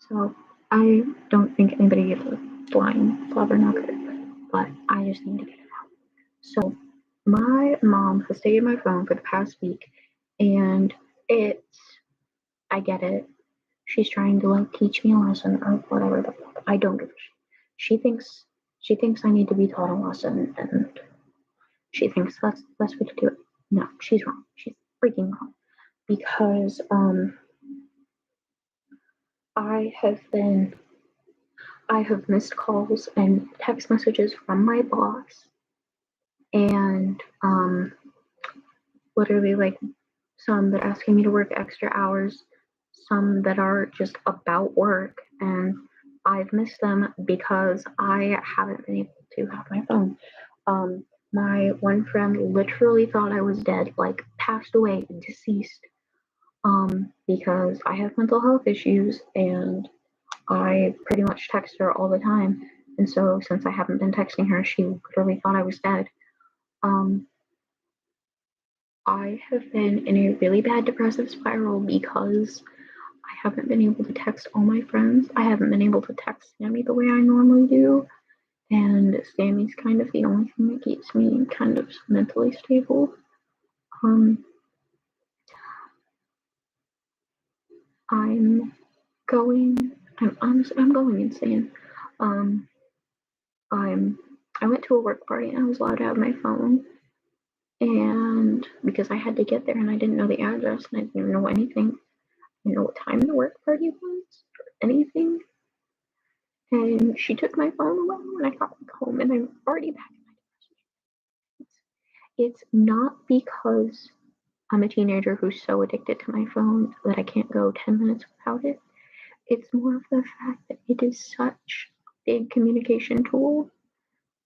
So I don't think anybody is a flying father knocker, but I just need to get it out. So my mom has taken my phone for the past week, and it's, I get it. She's trying to like teach me a lesson or whatever the fuck. I don't give a shit. She thinks I need to be taught a lesson, and she thinks that's the best way to do it. No, she's wrong. She's freaking wrong. Because I have been I have missed calls and text messages from my boss, and literally like some that are asking me to work extra hours, some that are just about work, and I've missed them because I haven't been able to have my phone. My one friend literally thought I was dead, like passed away, deceased, because I have mental health issues and I pretty much text her all the time. And so since I haven't been texting her, she literally thought I was dead. Um, I have been in a really bad depressive spiral because I haven't been able to text all my friends. I haven't been able to text Sammy the way I normally do. And Sammy's kind of the only thing that keeps me kind of mentally stable. Um, I'm I'm going insane. Um, I'm, I went to a work party and I was allowed to have my phone. And because I had to get there and I didn't know the address and I didn't even know anything, I didn't know what time the work party was or anything. And she took my phone away when I got back home, and I'm already back in my depression. It's not because I'm a teenager who's so addicted to my phone that I can't go 10 minutes without it. It's more of the fact that it is such a big communication tool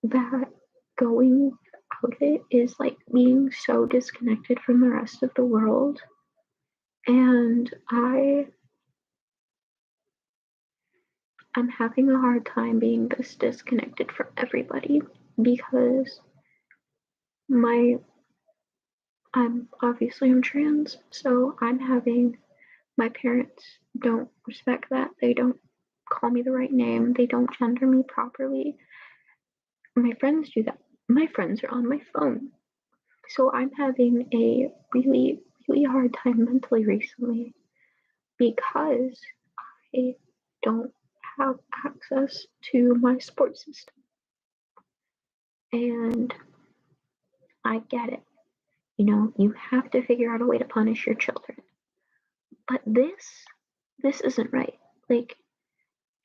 that going without it is like being so disconnected from the rest of the world. And I'm having a hard time being this disconnected from everybody because my I'm trans, so I'm having my parents don't respect that. They don't call me the right name. They don't gender me properly. My friends do that. My friends are on my phone. So I'm having a really, really hard time mentally recently because I don't have access to my support system. And I get it. You know, you have to figure out a way to punish your children. But this isn't right. Like,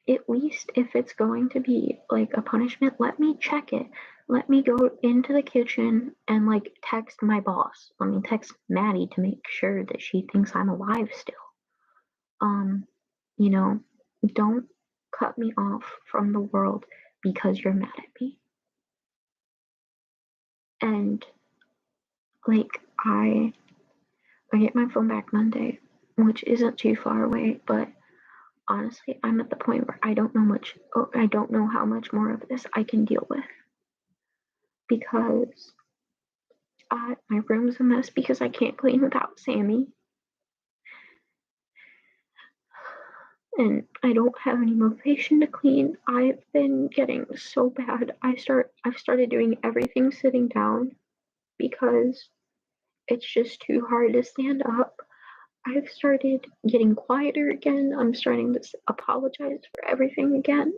at least if it's going to be like a punishment, let me check it. Let me go into the kitchen and like text my boss. Let me text Maddie to make sure that she thinks I'm alive still. You know, don't cut me off from the world because you're mad at me. And like I get my phone back Monday, which isn't too far away, but honestly, I'm at the point where I don't know how much more of this I can deal with because my room's a mess because I can't clean without Sammy, and I don't have any motivation to clean. I've been getting so bad. I've started doing everything sitting down because it's just too hard to stand up. I've started getting quieter again. I'm starting to apologize for everything again.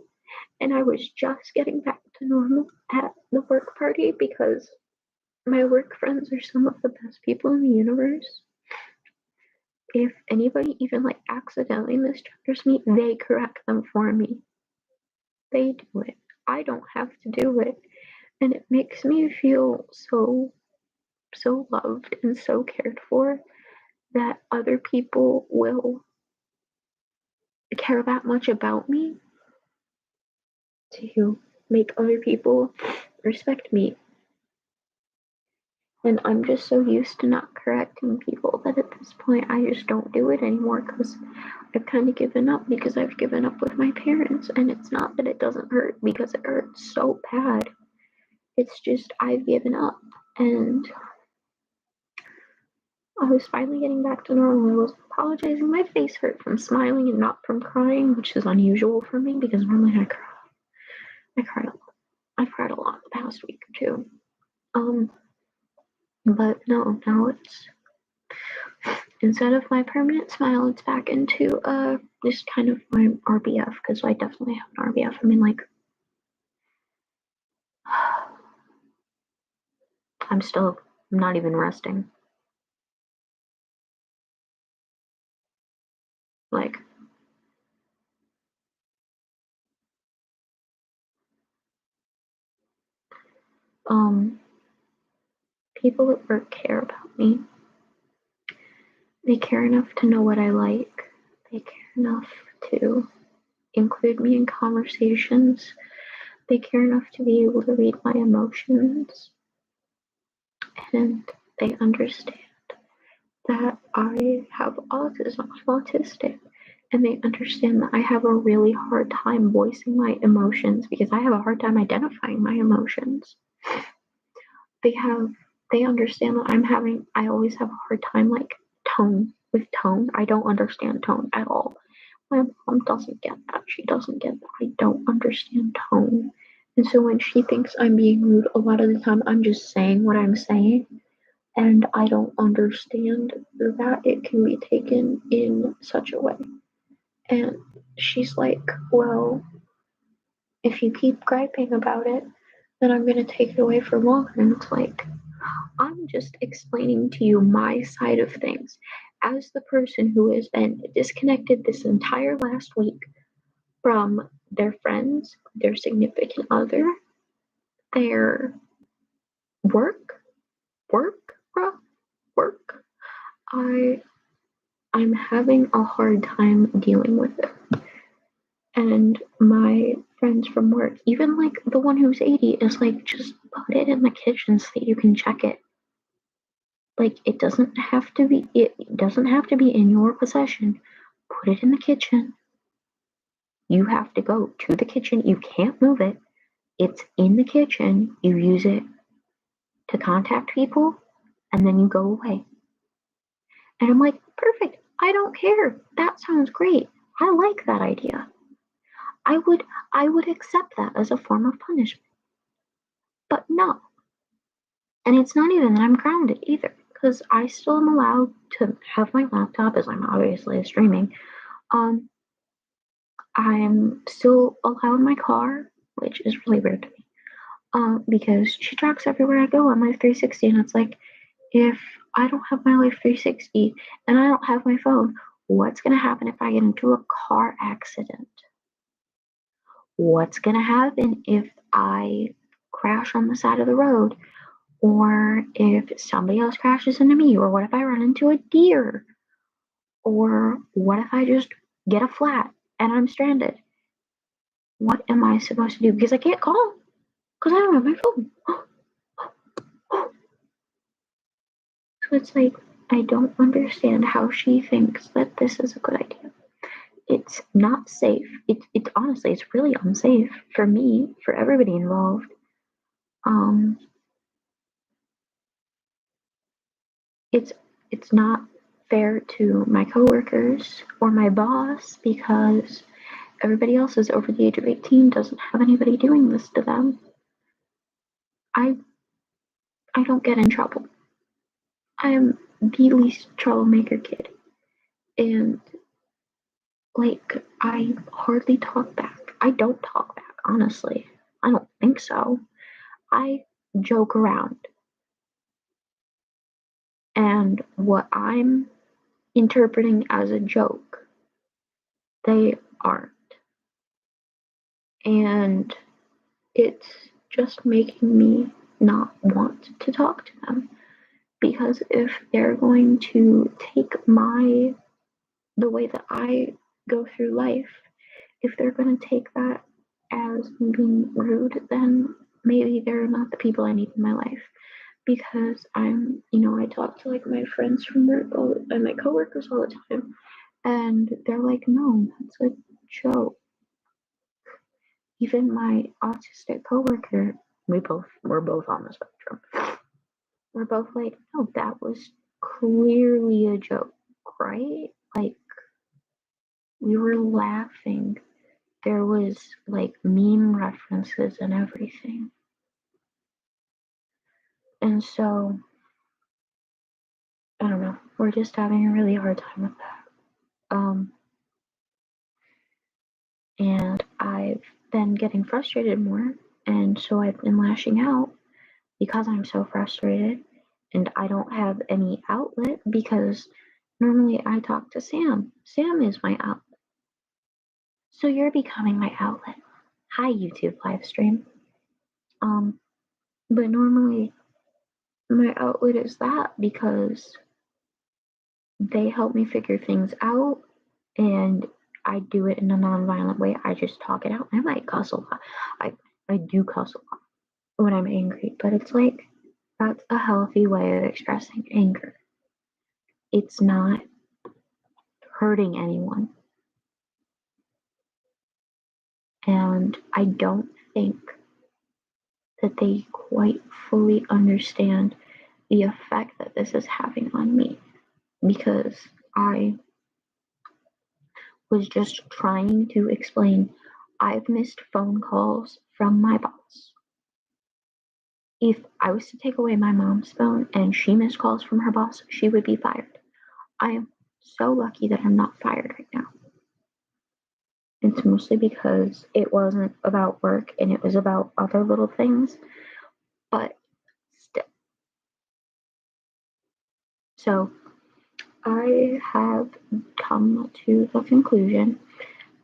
And I was just getting back to normal at the work party because my work friends are some of the best people in the universe. If anybody even like accidentally misgenders me, they correct them for me. They do it. I don't have to do it. And it makes me feel so loved and so cared for that other people will care that much about me to make other people respect me. And I'm just so used to not correcting people that at this point I just don't do it anymore because I've kind of given up because I've given up with my parents. And it's not that it doesn't hurt because it hurts so bad. It's just I've given up. And I was finally getting back to normal. I was apologizing. My face hurt from smiling and not from crying, which is unusual for me because normally I cry. I cried a lot. I cried a lot the past week or two. But no, now it's instead of my permanent smile, it's back into just kind of my RBF because I definitely have an RBF. I mean, like, I'm not even resting. Like, people at work care about me. They care enough to know what I like. They care enough to include me in conversations. They care enough to be able to read my emotions. And they understand that I have autism, I'm autistic. And they understand that I have a really hard time voicing my emotions because I have a hard time identifying my emotions. They have they understand that I always have a hard time like with tone. I don't understand tone at all. My mom doesn't get that. She doesn't get that. I don't understand tone. And so when she thinks I'm being rude, a lot of the time I'm just saying what I'm saying. And I don't understand that it can be taken in such a way. And she's like, well, if you keep griping about it, then I'm going to take it away for longer. And it's like, I'm just explaining to you my side of things as the person who has been disconnected this entire last week from their friends, their significant other, their work, work, bruh, work. I I'm having a hard time dealing with it. And my friends from work, even like the one who's 80, is like, just put it in the kitchen so that you can check it. Like it doesn't have to be in your possession. Put it in the kitchen. You have to go to the kitchen. You can't move it. It's in the kitchen. You use it to contact people and then you go away. And I'm like, perfect. I don't care. That sounds great. I like that idea. I would I would accept that as a form of punishment. But no. And it's not even that I'm grounded either, because I still am allowed to have my laptop as I'm obviously streaming. Um, I'm still allowed my car, which is really weird to me. Because she tracks everywhere I go on Life 360, and it's like, if I don't have my Life 360 and I don't have my phone, what's gonna happen if I get into a car accident? What's gonna happen if I crash on the side of the road? Or if somebody else crashes into me? Or what if I run into a deer? Or what if I just get a flat and I'm stranded? What am I supposed to do? Because I can't call because I don't have my phone. So it's like, I don't understand how she thinks that this is a good idea. It's not safe. It honestly, it's really unsafe for me, for everybody involved. Um, it's it's not fair to my coworkers or my boss because everybody else is over the age of 18, doesn't have anybody doing this to them. I I don't get in trouble. I am the least troublemaker kid. And like, I hardly talk back. I don't talk back, honestly. I don't think so. I joke around. And what I'm interpreting as a joke, they aren't. And it's just making me not want to talk to them. Because if they're going to take the way that I go through life, if they're going to take that as me being rude, then maybe they're not the people I need in my life. Because I talk to like my friends from work and my coworkers all the time, and they're like, no, that's a joke. Even my autistic coworker, we're both on the spectrum. We're both like, no, that was clearly a joke, right? Like, we were laughing. There was like meme references and everything. And so, I don't know, we're just having a really hard time with that. And I've been getting frustrated more, and so I've been lashing out because I'm so frustrated, and I don't have any outlet because normally I talk to Sam. Sam is my outlet. So you're becoming my outlet. Hi, YouTube live stream. Um, but normally my outlet is that because they help me figure things out, and I do it in a non-violent way. I just talk it out. I might cuss a lot. I do cuss a lot when I'm angry, but it's like that's a healthy way of expressing anger. It's not hurting anyone. And I don't think that they quite fully understand the effect that this is having on me because I was just trying to explain I've missed phone calls from my boss. If I was to take away my mom's phone and she missed calls from her boss, she would be fired. I am so lucky that I'm not fired right now. It's mostly because it wasn't about work and it was about other little things, but still. So I have come to the conclusion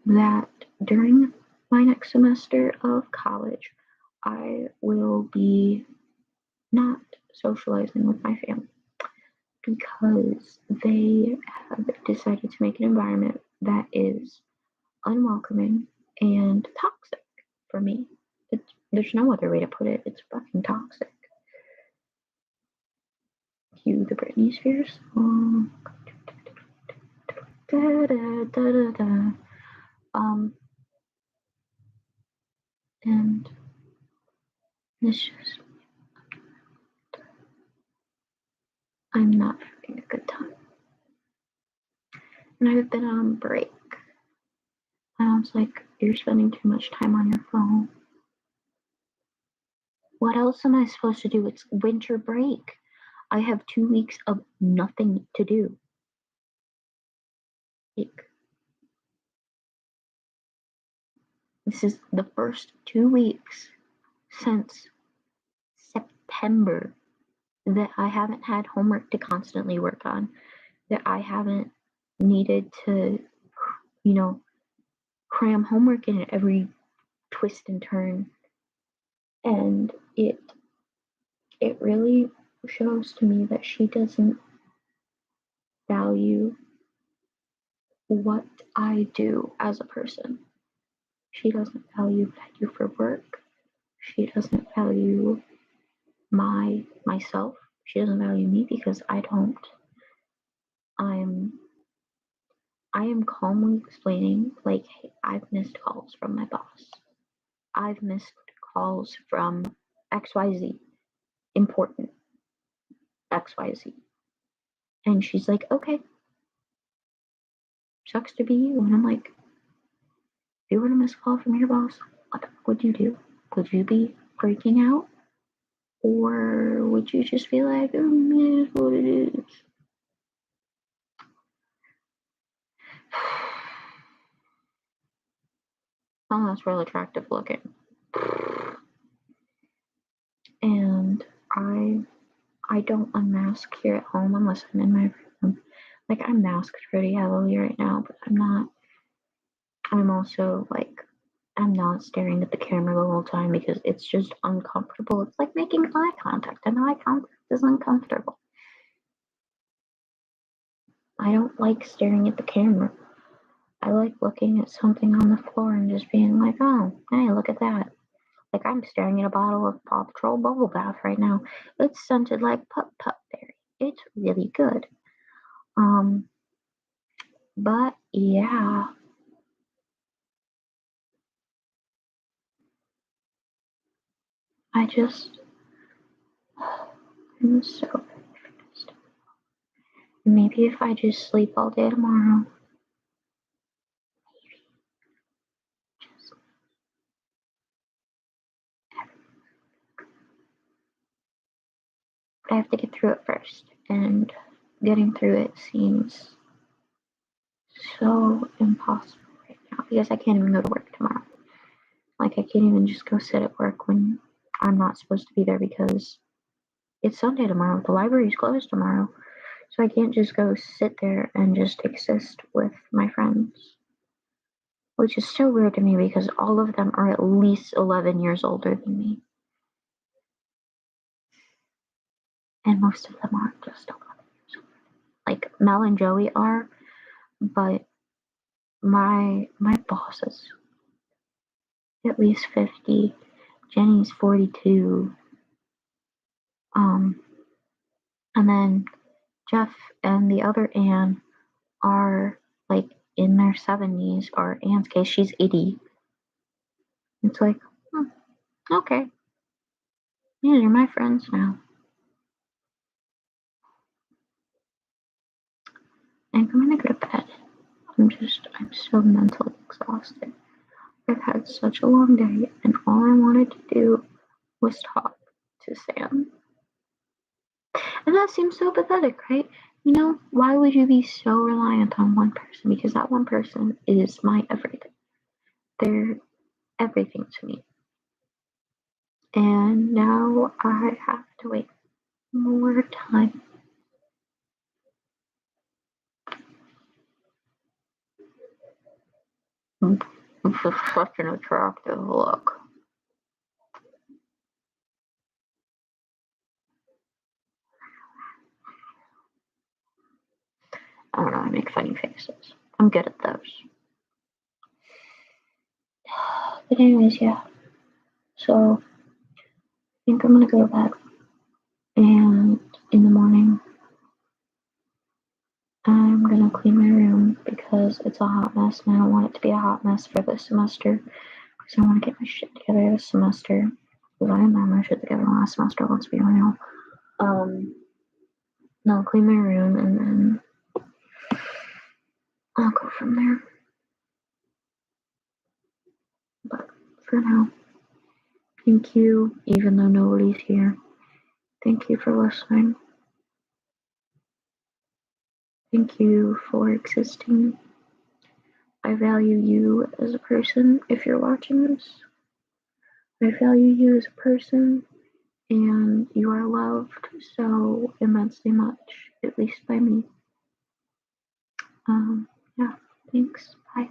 that during my next semester of college, I will be not socializing with my family because they have decided to make an environment that is unwelcoming and toxic for me. There's no other way to put it. It's fucking toxic. Cue the Britney Spears song. Da, da, da, da, da. And it's just, I'm not having a good time. And I've been on break. And I was like, you're spending too much time on your phone. What else am I supposed to do? It's winter break. I have 2 weeks of nothing to do. Like, this is the first 2 weeks since September that I haven't had homework to constantly work on, that I haven't needed to, you know, cram homework in at every twist and turn. And it really shows to me that she doesn't value what I do as a person. She doesn't value what I do for work. She doesn't value myself. She doesn't value me because I don't. I'm I am calmly explaining like, hey, I've missed calls from my boss. I've missed calls from XYZ, important XYZ. And she's like, okay, sucks to be you. And I'm like, if you were to miss a call from your boss, what the fuck would you do? Would you be freaking out? Or would you just be like, oh, it is what it is? Oh, that's real attractive looking. And I don't unmask here at home unless I'm in my room. Like, I'm masked pretty heavily right now, but I'm also like, I'm not staring at the camera the whole time because it's just uncomfortable. It's like making eye contact, and eye contact is uncomfortable. I don't like staring at the camera. I like looking at something on the floor and just being like, oh, hey, look at that. Like, I'm staring at a bottle of Paw Patrol Bubble Bath right now. It's scented like Pup Pup Berry. It's really good. But yeah, I just, I'm so finished. Maybe if I just sleep all day tomorrow. Just, but I have to get through it first. And getting through it seems so impossible right now because I can't even go to work tomorrow. Like, I can't even just go sit at work when I'm not supposed to be there because it's Sunday tomorrow. The library's closed tomorrow. So I can't just go sit there and just exist with my friends. Which is so weird to me because all of them are at least 11 years older than me. And most of them aren't just 11 years older. Like, Mel and Joey are, but my boss is at least 50. Jenny's 42. Um, and then Jeff and the other Anne are like in their 70s, or Anne's case, she's 80. It's like, okay, these are my friends now. And I'm gonna go to bed. I'm so mentally exhausted. I've had such a long day, and all I wanted to do was talk to Sam. And that seems so pathetic, right? You know, why would you be so reliant on one person? Because that one person is my everything. They're everything to me. And now I have to wait more time. It's just such an attractive look. I don't know, I make funny faces. I'm good at those. But anyways, yeah. So I think I'm gonna go to bed. And in the morning, I'm gonna clean my room because it's a hot mess and I don't want it to be a hot mess for this semester. Because I want to get my shit together this semester. Because I didn't have my shit together last semester, let's be real. I'll clean my room and then I'll go from there. But for now, thank you, even though nobody's here. Thank you for listening. Thank you for existing. I value you as a person if you're watching this. I value you as a person, and you are loved so immensely much, at least by me. Yeah, thanks. Bye.